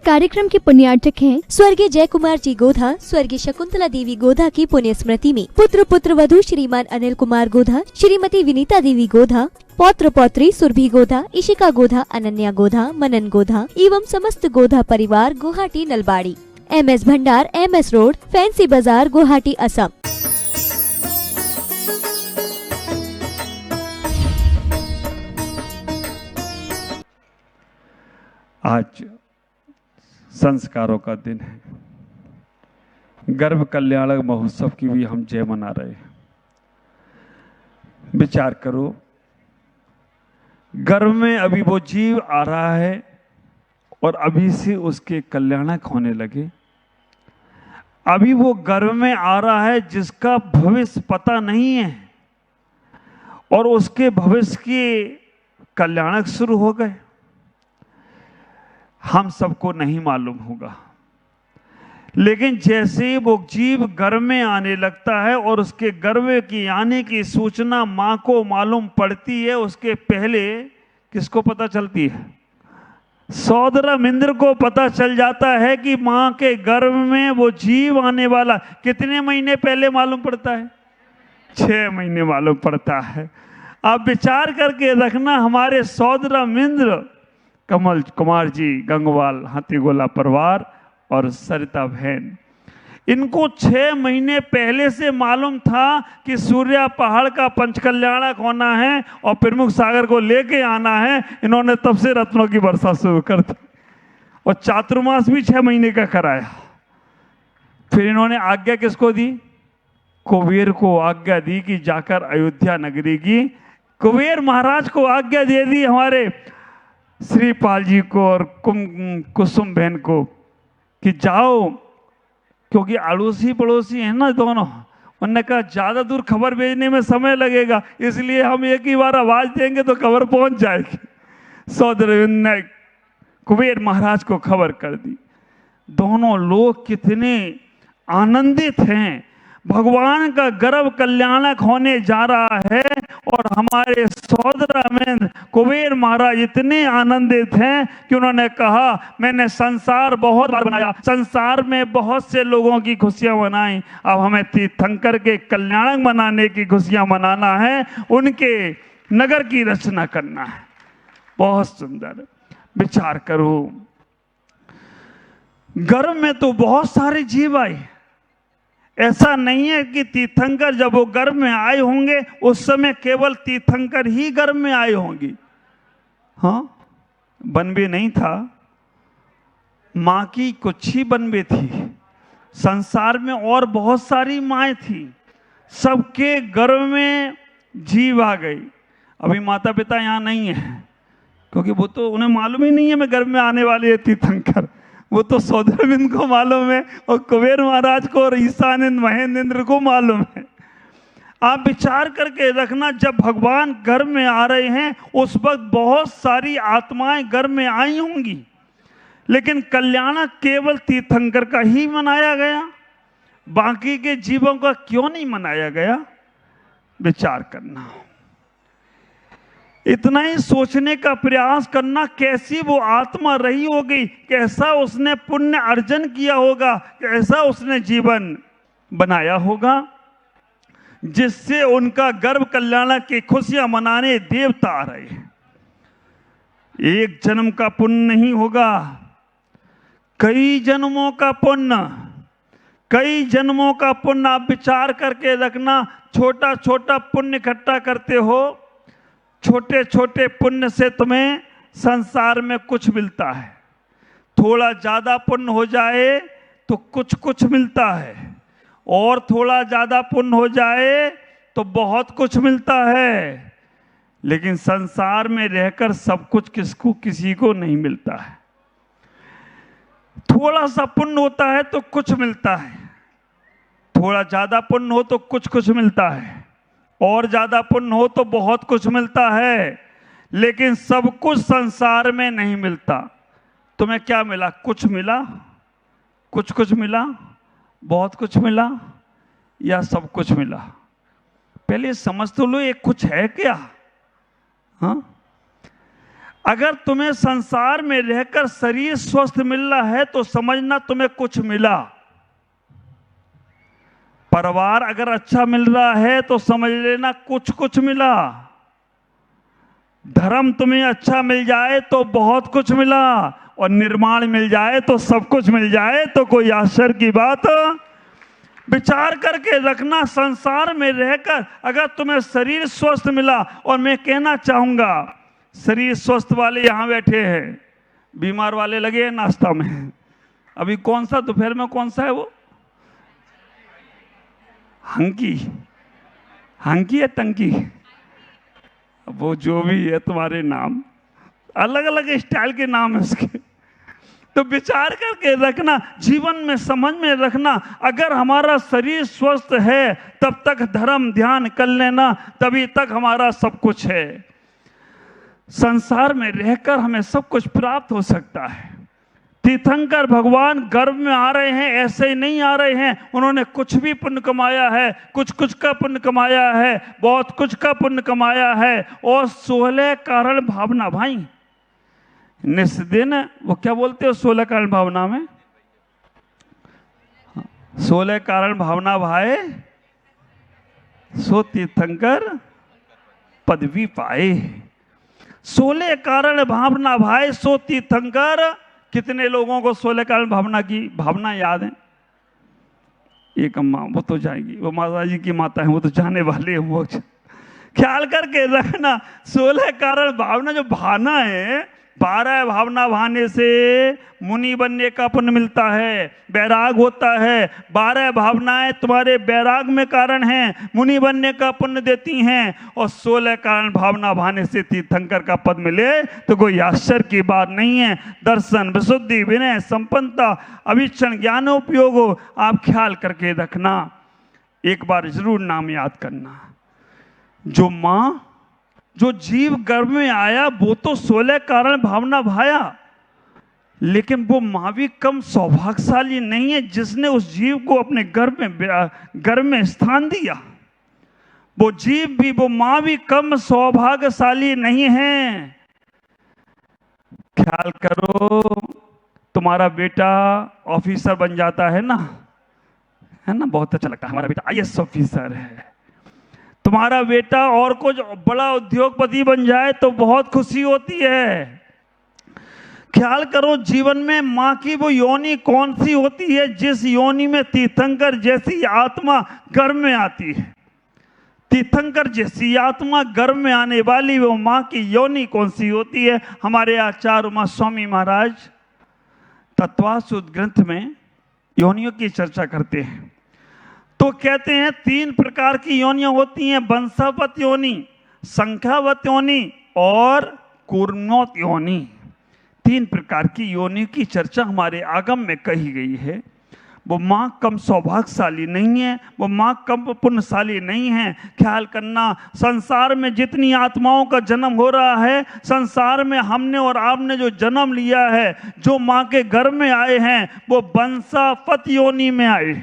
कार्यक्रम के पुण्यार्चक हैं स्वर्गीय जय कुमार जी गोधा, स्वर्गीय शकुंतला देवी गोधा की पुण्य स्मृति में पुत्र वधू श्रीमान अनिल कुमार गोधा, श्रीमती विनीता देवी गोधा, पौत्र पौत्री सुरभि गोधा, इशिका गोधा, अनन्या गोधा, मनन गोधा एवं समस्त गोधा परिवार गुवाहाटी नलबाड़ी, MS भंडार, MS रोड, फैंसी बाजार, गुवाहाटी, असम। आज संस्कारों का दिन है। गर्भ कल्याणक महोत्सव की भी हम जय मना रहे हैं। विचार करो, गर्भ में अभी वो जीव आ रहा है और अभी से उसके कल्याणक होने लगे। अभी वो गर्भ में आ रहा है जिसका भविष्य पता नहीं है और उसके भविष्य के कल्याणक शुरू हो गए। हम सबको नहीं मालूम होगा, लेकिन जैसे वो जीव गर्भ में आने लगता है और उसके गर्भ की आने की सूचना मां को मालूम पड़ती है, उसके पहले किसको पता चलती है? सौदरम इंद्र को पता चल जाता है कि मां के गर्भ में वो जीव आने वाला। कितने महीने पहले मालूम पड़ता है? 6 महीने मालूम पड़ता है। आप विचार करके रखना, हमारे सौदरम इंद्र कमल कुमार जी गंगवाल हाथीगोला परिवार और सरिता बहन, इनको 6 महीने पहले से मालूम था कि सूर्या पहाड़ का पंचकल्याणक होना है और प्रमुख सागर को लेके आना है। इन्होंने तब से रत्नों की वर्षा शुरू कर दी और चातुर्मास भी 6 महीने का कराया। फिर इन्होंने आज्ञा किसको दी? कुबेर को आज्ञा दी कि जाकर अयोध्या नगरी की, कुबेर महाराज को आज्ञा दे दी हमारे श्रीपाल जी को और कुसुम बहन को कि जाओ, क्योंकि अड़ोसी पड़ोसी हैं ना दोनों। उन्होंने कहा ज्यादा दूर खबर भेजने में समय लगेगा, इसलिए हम एक ही बार आवाज देंगे तो खबर पहुंच जाएगी। सौदरविंद ने कुबेर महाराज को खबर कर दी। दोनों लोग कितने आनंदित हैं, भगवान का गर्भ कल्याणक होने जा रहा है और हमारे सौदरा में कुबेर महाराज इतने आनंदित हैं कि उन्होंने कहा मैंने संसार बहुत बार बनाया, संसार में बहुत से लोगों की खुशियां मनाई, अब हमें तीर्थंकर के कल्याणक मनाने की खुशियां मनाना है, उनके नगर की रचना करना है। बहुत सुंदर। विचार करो, गर्भ में तो बहुत सारे जीव आए। ऐसा नहीं है कि तीर्थंकर जब वो गर्भ में आए होंगे उस समय केवल तीर्थंकर ही गर्भ में आए होंगे। हाँ, बनबे नहीं था, मां की कुछ ही बनबे थी। संसार में और बहुत सारी माएँ थी, सबके गर्भ में जीव आ गई। अभी माता पिता यहाँ नहीं है क्योंकि वो तो उन्हें मालूम ही नहीं है मैं गर्भ में आने वाली है तीर्थंकर। वो तो सौदरविंद को मालूम है और कुबेर महाराज को और ईशानंद महेंद्र को मालूम है। आप विचार करके रखना, जब भगवान गर्भ में आ रहे हैं उस वक्त बहुत सारी आत्माएं गर्भ में आई होंगी, लेकिन कल्याणक केवल तीर्थंकर का ही मनाया गया, बाकी के जीवों का क्यों नहीं मनाया गया? विचार करना, इतना ही सोचने का प्रयास करना, कैसी वो आत्मा रही होगी, कैसा उसने पुण्य अर्जन किया होगा, कैसा उसने जीवन बनाया होगा जिससे उनका गर्भ कल्याणक की खुशियां मनाने देवता आ रहे हैं। एक जन्म का पुण्य नहीं होगा, कई जन्मों का पुण्य, कई जन्मों का पुण्य। आप विचार करके रखना, छोटा छोटा पुण्य इकट्ठा करते हो, छोटे छोटे पुण्य से तुम्हें संसार में कुछ मिलता है। थोड़ा ज्यादा पुण्य हो जाए तो कुछ कुछ मिलता है, और थोड़ा ज्यादा पुण्य हो जाए तो बहुत कुछ मिलता है। लेकिन संसार में रहकर सब कुछ किसी को नहीं मिलता है। थोड़ा सा पुण्य होता है तो कुछ मिलता है, थोड़ा ज्यादा पुण्य हो तो कुछ कुछ मिलता है, और ज्यादा पुण्य हो तो बहुत कुछ मिलता है। लेकिन सब कुछ संसार में नहीं मिलता। तुम्हें क्या मिला? कुछ मिला, कुछ कुछ मिला, बहुत कुछ मिला, या सब कुछ मिला? पहले समझ तो लो, ये कुछ है क्या? हाँ, अगर तुम्हें संसार में रहकर शरीर स्वस्थ मिल रहा है तो समझना तुम्हें कुछ मिला। परिवार अगर अच्छा मिल रहा है तो समझ लेना कुछ कुछ मिला। धर्म तुम्हें अच्छा मिल जाए तो बहुत कुछ मिला, और निर्माण मिल जाए तो सब कुछ मिल जाए तो कोई आश्चर्य की बात। विचार करके रखना, संसार में रहकर अगर तुम्हें शरीर स्वस्थ मिला, और मैं कहना चाहूंगा शरीर स्वस्थ वाले यहां बैठे हैं, बीमार वाले लगे हैं नाश्ता में। अभी कौन सा दोपहर में कौन सा है वो, हंकी हंकी या टंकी, वो जो भी है तुम्हारे नाम, अलग अलग स्टाइल के नाम है उसके। तो विचार करके रखना, जीवन में समझ में रखना, अगर हमारा शरीर स्वस्थ है तब तक धर्म ध्यान कर लेना, तभी तक हमारा सब कुछ है। संसार में रहकर हमें सब कुछ प्राप्त हो सकता है। तीर्थंकर भगवान गर्भ में आ रहे हैं, ऐसे ही नहीं आ रहे हैं। उन्होंने कुछ भी पुण्य कमाया है, कुछ कुछ का पुण्य कमाया है, बहुत कुछ का पुण्य कमाया है। और 16 कारण भावना भाई, निस्दिन वो क्या बोलते हो 16 कारण भावना में, 16 कारण भावना भाई सो तीर्थंकर पदवी पाए। 16 कारण भावना भाई सो तीर्थंकर। कितने लोगों को 16 कारण भावना की भावना याद है? एक अम्मा, वो तो जाएगी, वो माता जी की माता है, वो तो जाने वाले हैं वो। ख्याल करके रखना, 16 कारण भावना जो भावना है, 12 भावना भाने से मुनि बनने का पुण्य मिलता है, बैराग होता है। 12 भावनाएं तुम्हारे बैराग में कारण हैं, मुनि बनने का पुण्य देती हैं। और 16 कारण भावना भाने से तीर्थंकर का पद मिले तो कोई आश्चर्य की बात नहीं है। दर्शन, विशुद्धि, विनय, संपन्नता, अभिक्षण, ज्ञानोपयोग हो। आप ख्याल करके रखना, एक बार जरूर नाम याद करना। जो माँ, जो जीव गर्भ में आया वो तो 16 कारण भावना भाया, लेकिन वो माँ भी कम सौभाग्यशाली नहीं है जिसने उस जीव को अपने गर्भ में स्थान दिया। वो जीव भी, वो माँ भी कम सौभाग्यशाली नहीं है। ख्याल करो, तुम्हारा बेटा ऑफिसर बन जाता है ना, बहुत अच्छा लगता है, हमारा बेटा IAS ऑफिसर है। तुम्हारा बेटा और कुछ बड़ा उद्योगपति बन जाए तो बहुत खुशी होती है। ख्याल करो, जीवन में माँ की वो योनि कौन सी होती है जिस योनि में तीर्थंकर जैसी आत्मा गर्भ में आती है। तीर्थंकर जैसी आत्मा गर्भ में आने वाली वो माँ की योनि कौन सी होती है? हमारे आचार्य उमा स्वामी महाराज तत्वासुद ग्रंथ में योनियों की चर्चा करते हैं। तो कहते हैं 3 प्रकार की योनियां होती हैं, वंशावत योनि, संख्यावत योनि और कूर्मोत योनि। 3 प्रकार की योनि की चर्चा हमारे आगम में कही गई है। वो माँ कम सौभाग्यशाली नहीं है, वो माँ कम पुण्यशाली नहीं है। ख्याल करना, संसार में जितनी आत्माओं का जन्म हो रहा है, संसार में हमने और आपने जो जन्म लिया है, जो माँ के गर्भ में आए हैं, वो वंशावत योनि में आए।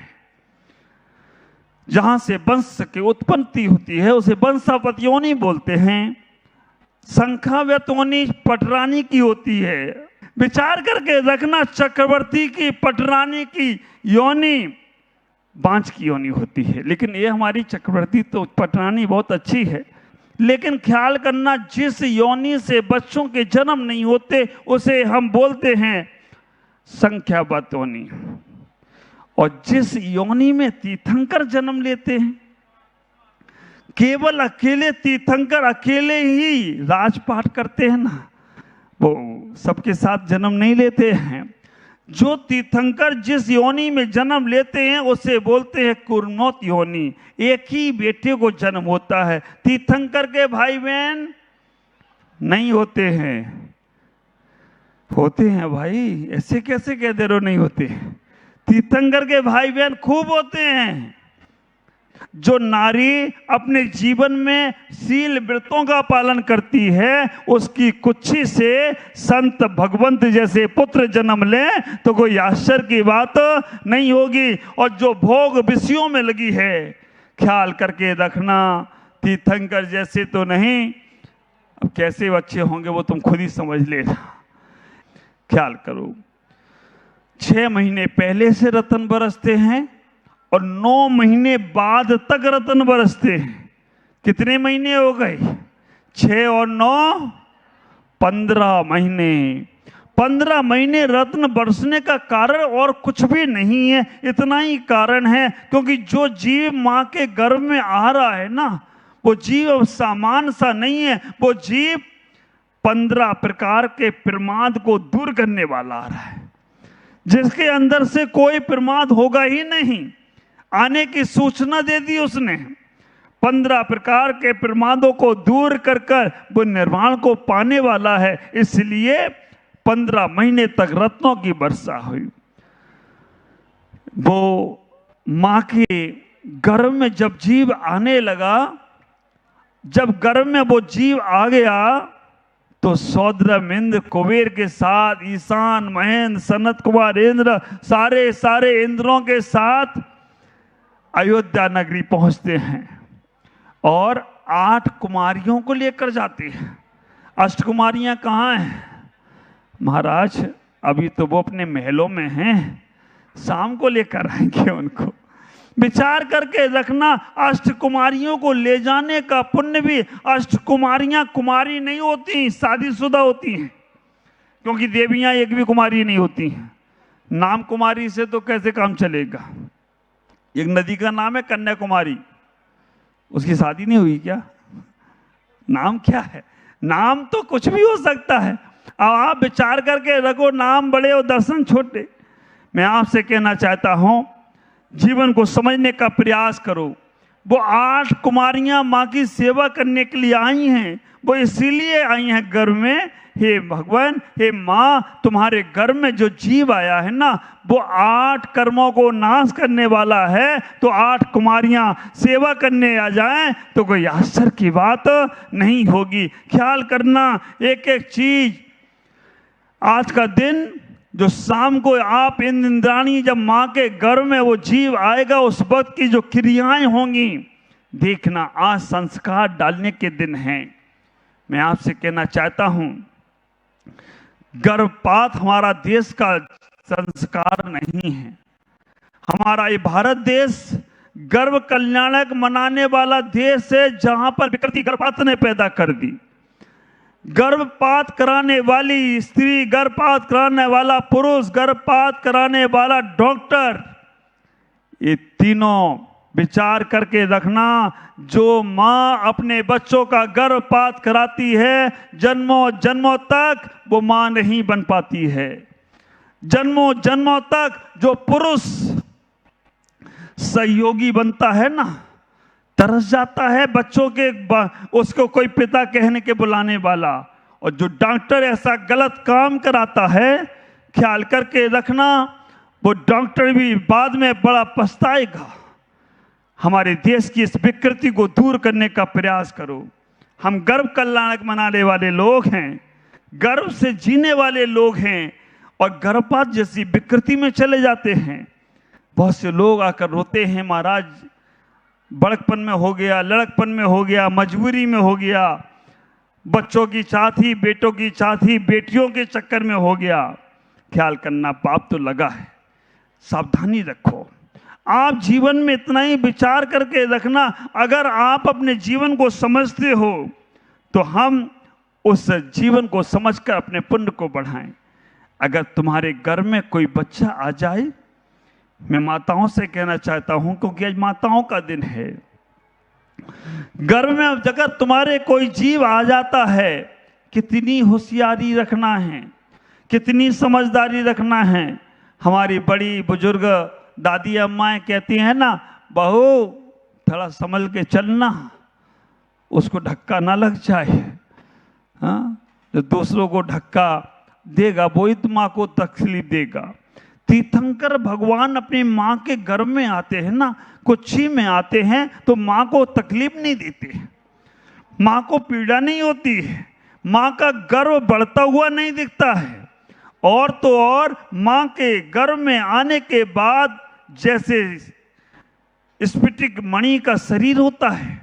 जहां से वंश की उत्पत्ति होती है उसे वंशावत योनि बोलते हैं। संख्यावत योनि पटरानी की होती है। विचार करके रखना, चक्रवर्ती की, पटरानी की योनि बांझ की योनि होती है। लेकिन ये हमारी चक्रवर्ती तो पटरानी बहुत अच्छी है, लेकिन ख्याल करना, जिस योनि से बच्चों के जन्म नहीं होते उसे हम बोलते हैं संख्यावत योनि। और जिस योनि में तीर्थंकर जन्म लेते हैं, केवल अकेले तीर्थंकर अकेले ही राजपाट करते हैं ना, वो सबके साथ जन्म नहीं लेते हैं। जो तीर्थंकर जिस योनि में जन्म लेते हैं उसे बोलते हैं कूर्मोत योनि। एक ही बेटे को जन्म होता है, तीर्थंकर के भाई बहन नहीं होते हैं। होते हैं भाई, ऐसे कैसे कह दे रहे हो नहीं होते? तीर्थंकर के भाई बहन खूब होते हैं। जो नारी अपने जीवन में शील व्रतों का पालन करती है, उसकी कुक्षी से संत भगवंत जैसे पुत्र जन्म ले तो कोई आश्चर्य की बात नहीं होगी। और जो भोग विषयों में लगी है, ख्याल करके रखना, तीर्थंकर जैसे तो नहीं, अब कैसे बच्चे होंगे वो तुम खुद ही समझ लेना। ख्याल करो, 6 महीने पहले से रतन बरसते हैं और 9 महीने बाद तक रतन बरसते हैं। कितने महीने हो गए? 6 और 9 15 महीने। 15 महीने रत्न बरसने का कारण और कुछ भी नहीं है, इतना ही कारण है क्योंकि जो जीव मां के गर्भ में आ रहा है ना, वो जीव सामान्य सा नहीं है। वो जीव 15 प्रकार के प्रमाद को दूर करने वाला आ रहा है, जिसके अंदर से कोई प्रमाद होगा ही नहीं। आने की सूचना दे दी उसने। 15 प्रकार के प्रमादों को दूर कर कर वो निर्वाण को पाने वाला है। इसलिए 15 महीने तक रत्नों की वर्षा हुई। वो मां के गर्भ में जब जीव आने लगा, जब गर्भ में वो जीव आ गया तो सौद्रम इंद्र कुबेर के साथ ईशान महेंद्र सनत कुमार इंद्र सारे इंद्रों के साथ अयोध्या नगरी पहुंचते हैं और 8 कुमारियों को लेकर जाते हैं। अष्टकुमारियां कहाँ हैं? महाराज अभी तो वो अपने महलों में हैं, शाम को लेकर आएंगे उनको। विचार करके रखना, अष्टकुमारियों को ले जाने का पुण्य भी, अष्टकुमारियां कुमारी नहीं होती, शादीशुदा होती हैं, क्योंकि देवियां एक भी कुमारी नहीं होती हैं। नाम कुमारी से तो कैसे काम चलेगा? एक नदी का नाम है कन्याकुमारी, उसकी शादी नहीं हुई क्या? नाम क्या है? नाम तो कुछ भी हो सकता है। अब आप विचार करके रखो, नाम बड़े और दर्शन छोटे। मैं आपसे कहना चाहता हूं, जीवन को समझने का प्रयास करो। वो 8 कुमारियां मां की सेवा करने के लिए आई हैं। वो इसीलिए आई हैं गर्भ में, हे भगवान, हे मां, तुम्हारे गर्भ में जो जीव आया है ना, वो 8 कर्मों को नाश करने वाला है। तो 8 कुमारियां सेवा करने आ जाएं तो कोई आश्चर्य की बात नहीं होगी। ख्याल करना, एक एक चीज। आज का दिन जो शाम को आप इंद्राणी, जब मां के गर्भ में वो जीव आएगा, उस वक्त की जो क्रियाएं होंगी देखना। आज संस्कार डालने के दिन हैं। मैं आपसे कहना चाहता हूं, गर्भपात हमारा देश का संस्कार नहीं है। हमारा ये भारत देश गर्भ कल्याणक मनाने वाला देश है, जहां पर विकृति गर्भपात ने पैदा कर दी। गर्भपात कराने वाली स्त्री, गर्भपात कराने वाला पुरुष, गर्भपात कराने वाला डॉक्टर, ये तीनों विचार करके रखना। जो मां अपने बच्चों का गर्भपात कराती है, जन्मों जन्मों तक वो मां नहीं बन पाती है। जन्मों जन्मों तक जो पुरुष सहयोगी बनता है ना, तरस जाता है बच्चों के, उसको कोई पिता कहने के बुलाने वाला। और जो डॉक्टर ऐसा गलत काम कराता है, ख्याल करके रखना, वो डॉक्टर भी बाद में बड़ा पछताएगा। हमारे देश की इस विकृति को दूर करने का प्रयास करो। हम गर्भ कल्याणक मनाने वाले लोग हैं, गर्भ से जीने वाले लोग हैं, और गर्भपात जैसी विकृति में चले जाते हैं। बहुत से लोग आकर रोते हैं, महाराज बड़कपन में हो गया, लड़कपन में हो गया, मजबूरी में हो गया, बच्चों की चाहती, बेटों की चाहती, बेटियों के चक्कर में हो गया। ख्याल करना, पाप तो लगा है, सावधानी रखो। आप जीवन में इतना ही विचार करके रखना, अगर आप अपने जीवन को समझते हो तो हम उस जीवन को समझकर अपने पुण्य को बढ़ाएं। अगर तुम्हारे घर में कोई बच्चा आ जाए, मैं माताओं से कहना चाहता हूं, क्योंकि आज माताओं का दिन है, घर में अगर तुम्हारे कोई जीव आ जाता है, कितनी होशियारी रखना है, कितनी समझदारी रखना है। हमारी बड़ी बुजुर्ग दादी अम्माएं कहती हैं ना, बहू थोड़ा संभल के चलना, उसको धक्का ना लग जाए। हाँ, जो दूसरों को धक्का देगा वही तो माँ को तकलीफ देगा। तीर्थंकर भगवान अपनी माँ के गर्भ में आते हैं ना, कुक्षी में आते हैं तो माँ को तकलीफ नहीं देते, माँ को पीड़ा नहीं होती है, माँ का गर्भ बढ़ता हुआ नहीं दिखता है। और तो और माँ के गर्भ में आने के बाद जैसे स्फटिक मणि का शरीर होता है,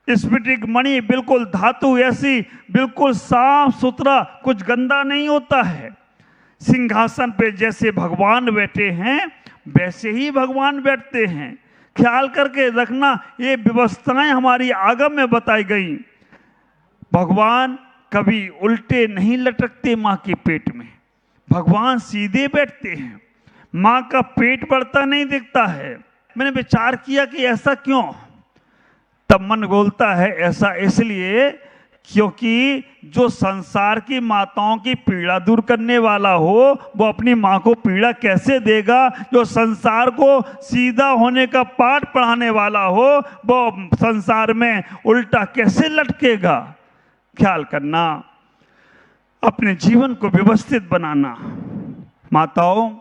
स्फटिक मणि बिल्कुल धातु ऐसी, बिल्कुल साफ सुथरा, कुछ गंदा नहीं होता है। सिंहासन पे जैसे भगवान बैठे हैं वैसे ही भगवान बैठते हैं। ख्याल करके रखना, ये व्यवस्थाएं हमारी आगम में बताई गई। भगवान कभी उल्टे नहीं लटकते माँ के पेट में, भगवान सीधे बैठते हैं। माँ का पेट बढ़ता नहीं दिखता है। मैंने विचार किया कि ऐसा क्यों, तब मन बोलता है ऐसा इसलिए क्योंकि जो संसार की माताओं की पीड़ा दूर करने वाला हो वो अपनी माँ को पीड़ा कैसे देगा। जो संसार को सीधा होने का पाठ पढ़ाने वाला हो वो संसार में उल्टा कैसे लटकेगा। ख्याल करना, अपने जीवन को व्यवस्थित बनाना। माताओं,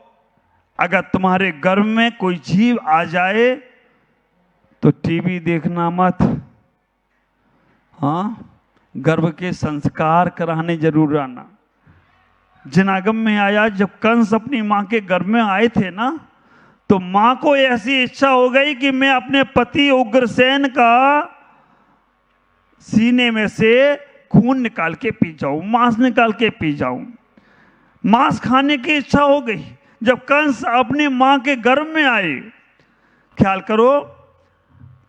अगर तुम्हारे गर्भ में कोई जीव आ जाए तो टीवी देखना मत। हाँ, गर्भ के संस्कार कराने जरूर आना। जनागम में आया, जब कंस अपनी माँ के गर्भ में आए थे ना, तो माँ को ऐसी इच्छा हो गई कि मैं अपने पति उग्रसेन का सीने में से खून निकाल के पी जाऊं, मांस निकाल के पी जाऊं। मांस खाने की इच्छा हो गई जब कंस अपनी माँ के गर्भ में आए। ख्याल करो,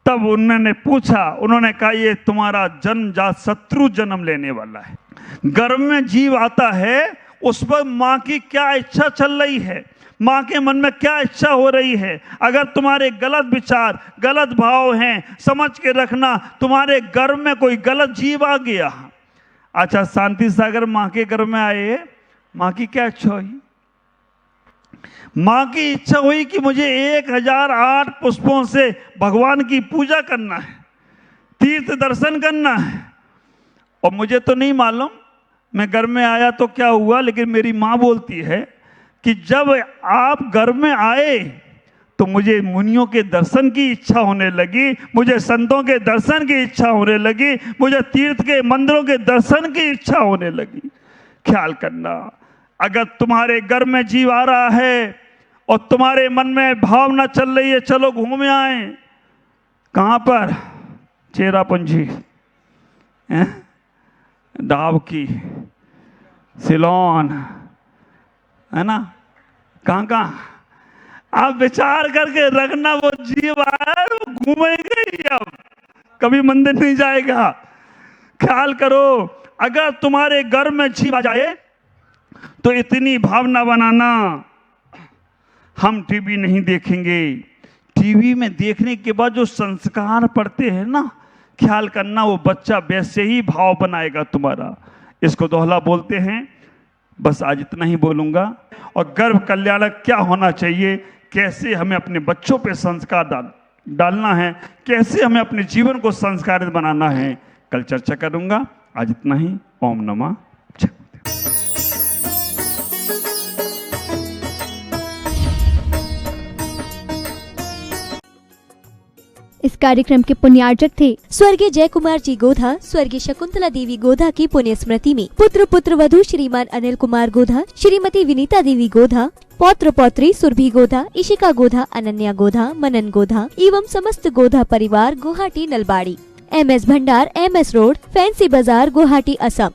तब उन्होंने पूछा, उन्होंने कहा ये तुम्हारा जन्मजात शत्रु जन्म लेने वाला है। गर्भ में जीव आता है, उस पर माँ की क्या इच्छा चल रही है, माँ के मन में क्या इच्छा हो रही है। अगर तुम्हारे गलत विचार, गलत भाव हैं, समझ के रखना, तुम्हारे गर्भ में कोई गलत जीव आ गया। अच्छा, शांति सागर माँ के गर्भ में आए, माँ की क्या इच्छा हुई? माँ की इच्छा हुई कि मुझे 1008 पुष्पों से भगवान की पूजा करना है, तीर्थ दर्शन करना है। और मुझे तो नहीं मालूम मैं घर में आया तो क्या हुआ, लेकिन मेरी माँ बोलती है कि जब आप घर में आए तो मुझे मुनियों के दर्शन की इच्छा होने लगी, मुझे संतों के दर्शन की इच्छा होने लगी, मुझे तीर्थ के मंदिरों के दर्शन की इच्छा होने लगी। ख्याल करना, अगर तुम्हारे घर में जीव आ रहा है और तुम्हारे मन में भावना चल रही है चलो घूम आए, कहाँ पर? चेरापूंजी, डाब की, सिलोन, है ना, कहाँ कहाँ। आप विचार करके रखना, वो जीव आया वो घूमेगा ही, अब कभी मंदिर नहीं जाएगा। ख्याल करो, अगर तुम्हारे घर में जीव आ जाए तो इतनी भावना बनाना, हम टीवी नहीं देखेंगे। टीवी में देखने के बाद जो संस्कार पड़ते हैं ना, ख्याल करना वो बच्चा वैसे ही भाव बनाएगा तुम्हारा। इसको दोहला बोलते हैं। बस आज इतना ही बोलूंगा। और गर्भ कल्याणक क्या होना चाहिए, कैसे हमें अपने बच्चों पे संस्कार डालना है, कैसे हमें अपने जीवन को संस्कारित बनाना है, कल चर्चा करूंगा। आज इतना ही। ओम नमः। इस कार्यक्रम के पुण्यार्जक थे स्वर्गीय जय कुमार जी गोधा, स्वर्गीय शकुंतला देवी गोधा की पुण्य स्मृति में पुत्र वधु श्रीमान अनिल कुमार गोधा, श्रीमती विनीता देवी गोधा, पौत्र पौत्री सुरभि गोधा, इशिका गोधा, अनन्या गोधा, मनन गोधा एवं समस्त गोधा परिवार, गुवाहाटी नलबाड़ी, MS भंडार, MS रोड, फैंसी बाजार, गुवाहाटी, असम।